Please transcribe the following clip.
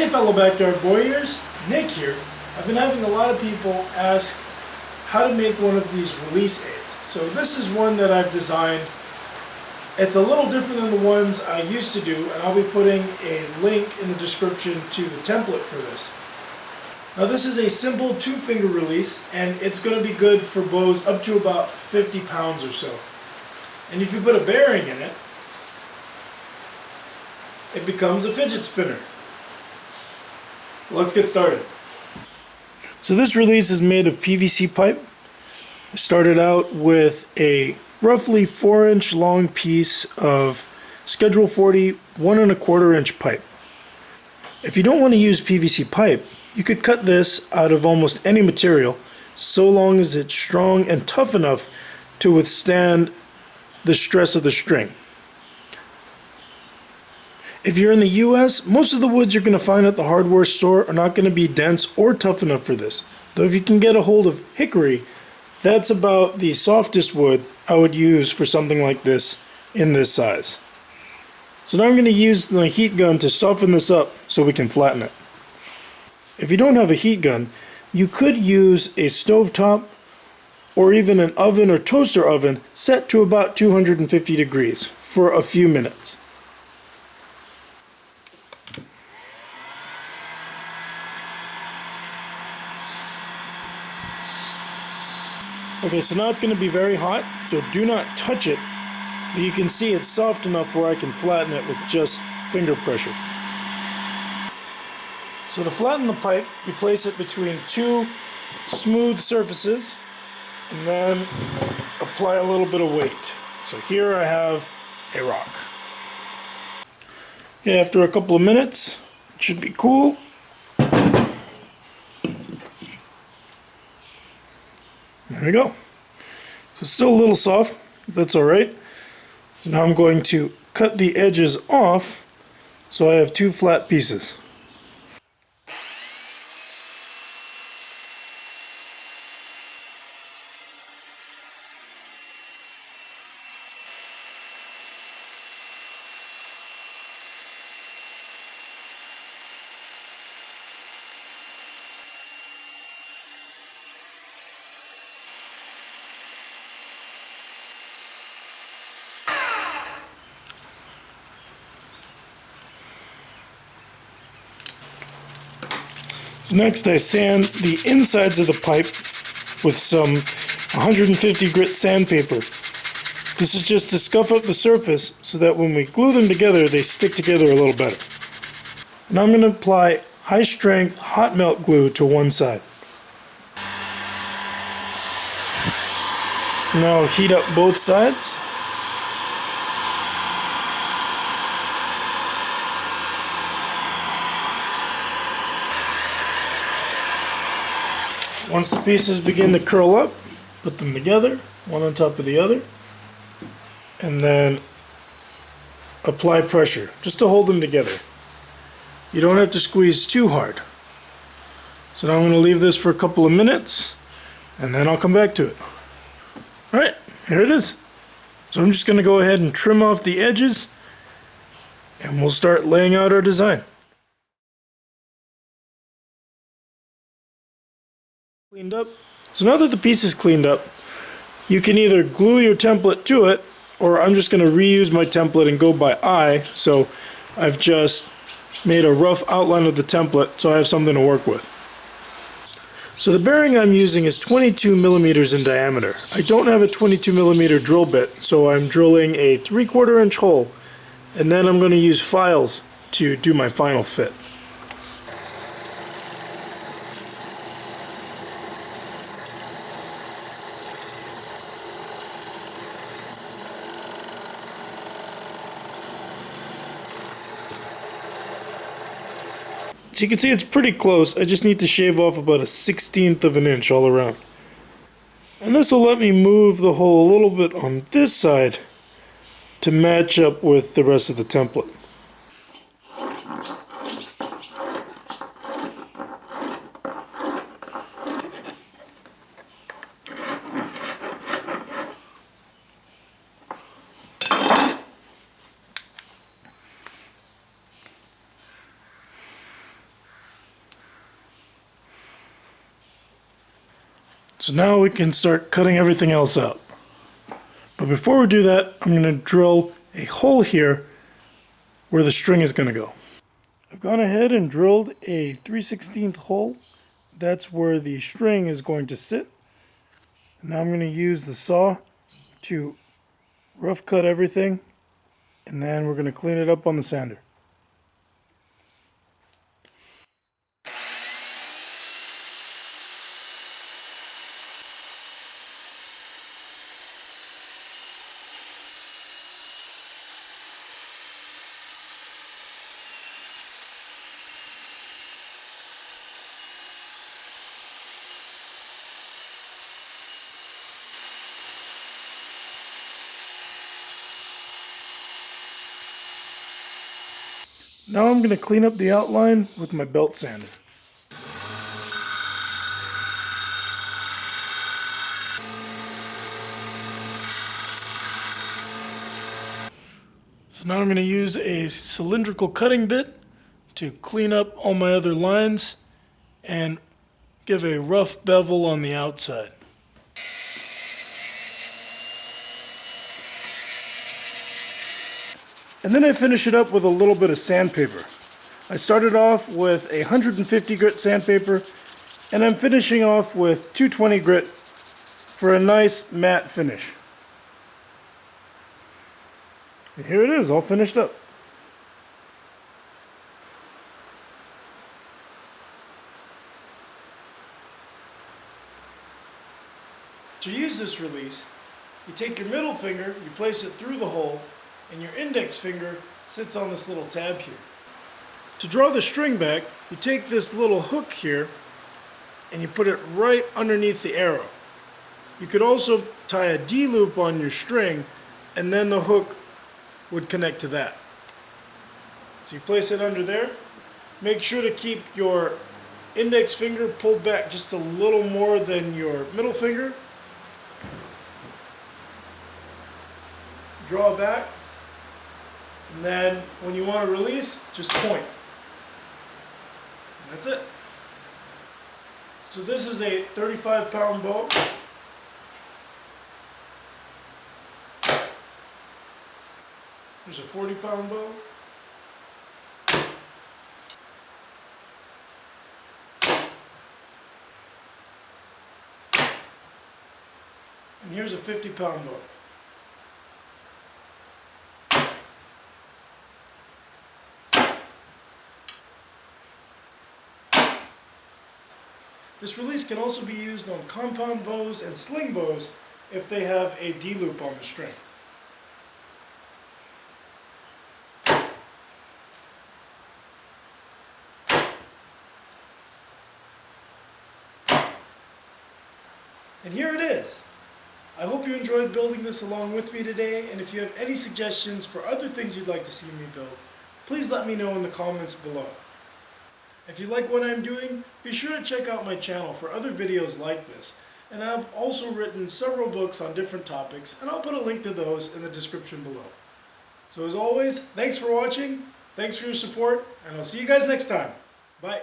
Hey fellow backyard warriors, Nick here. I've been having a lot of people ask how to make one of these release aids. So this is one that I've designed. It's a little different than the ones I used to do, and I'll be putting a link in the description to the template for this. Now this is a simple 2-finger release, and it's going to be good for bows up to about 50 pounds or so. And if you put a bearing in it, it becomes a fidget spinner. Let's get started. So this release is made of PVC pipe. I started out with a roughly 4-inch long piece of Schedule 40 1¼ inch pipe. If you don't want to use PVC pipe, you could cut this out of almost any material, so long as it's strong and tough enough to withstand the stress of the string. If you're in the US, most of the woods you're going to find at the hardware store are not going to be dense or tough enough for this. Though if you can get a hold of hickory, that's about the softest wood I would use for something like this in this size. So now I'm going to use my heat gun to soften this up so we can flatten it. If you don't have a heat gun, you could use a stovetop or even an oven or toaster oven set to about 250 degrees for a few minutes. Okay, so now it's going to be very hot, so do not touch it. But you can see it's soft enough where I can flatten it with just finger pressure. So to flatten the pipe, you place it between two smooth surfaces and then apply a little bit of weight. So here I have a rock. Okay, after a couple of minutes, it should be cool. There we go. So it's still a little soft, but that's alright. So now I'm going to cut the edges off so I have two flat pieces. Next, I sand the insides of the pipe with some 150 grit sandpaper. This is just to scuff up the surface so that when we glue them together, they stick together a little better. Now I'm going to apply high strength hot melt glue to one side. Now heat up both sides. Once the pieces begin to curl up, put them together, one on top of the other, and then apply pressure, just to hold them together. You don't have to squeeze too hard. So now I'm going to leave this for a couple of minutes, and then I'll come back to it. Alright, here it is. So I'm just going to go ahead and trim off the edges, and we'll start laying out our design. Cleaned up. So now that the piece is cleaned up, you can either glue your template to it, or I'm just going to reuse my template and go by eye. So I've just made a rough outline of the template so I have something to work with. So the bearing I'm using is 22 millimeters in diameter. I don't have a 22 millimeter drill bit, so I'm drilling a 3/4 inch hole, and then I'm going to use files to do my final fit. So you can see it's pretty close. I just need to shave off about a 1/16 of an inch all around. And this will let me move the hole a little bit on this side to match up with the rest of the template. So now we can start cutting everything else out. But before we do that, I'm going to drill a hole here where the string is going to go. I've gone ahead and drilled a 3/16 hole. That's where the string is going to sit. Now I'm going to use the saw to rough cut everything, and then we're going to clean it up on the sander. Now I'm going to clean up the outline with my belt sander. So now I'm going to use a cylindrical cutting bit to clean up all my other lines and give a rough bevel on the outside. And then I finish it up with a little bit of sandpaper. I started off with a 150 grit sandpaper, and I'm finishing off with 220 grit for a nice matte finish. And here it is, all finished up. To use this release, you take your middle finger, you place it through the hole, and your index finger sits on this little tab here. To draw the string back, you take this little hook here and you put it right underneath the arrow. You could also tie a D loop on your string, and then the hook would connect to that. So you place it under there. Make sure to keep your index finger pulled back just a little more than your middle finger. Draw back. And then when you want to release, just point. And that's it. So this is a 35-pound bow. There's a 40-pound bow. And here's a 50-pound bow. This release can also be used on compound bows and sling bows if they have a D loop on the string. And here it is. I hope you enjoyed building this along with me today, and if you have any suggestions for other things you'd like to see me build, please let me know in the comments below. If you like what I'm doing, be sure to check out my channel for other videos like this. And I've also written several books on different topics, and I'll put a link to those in the description below. So as always, thanks for watching, thanks for your support, and I'll see you guys next time. Bye.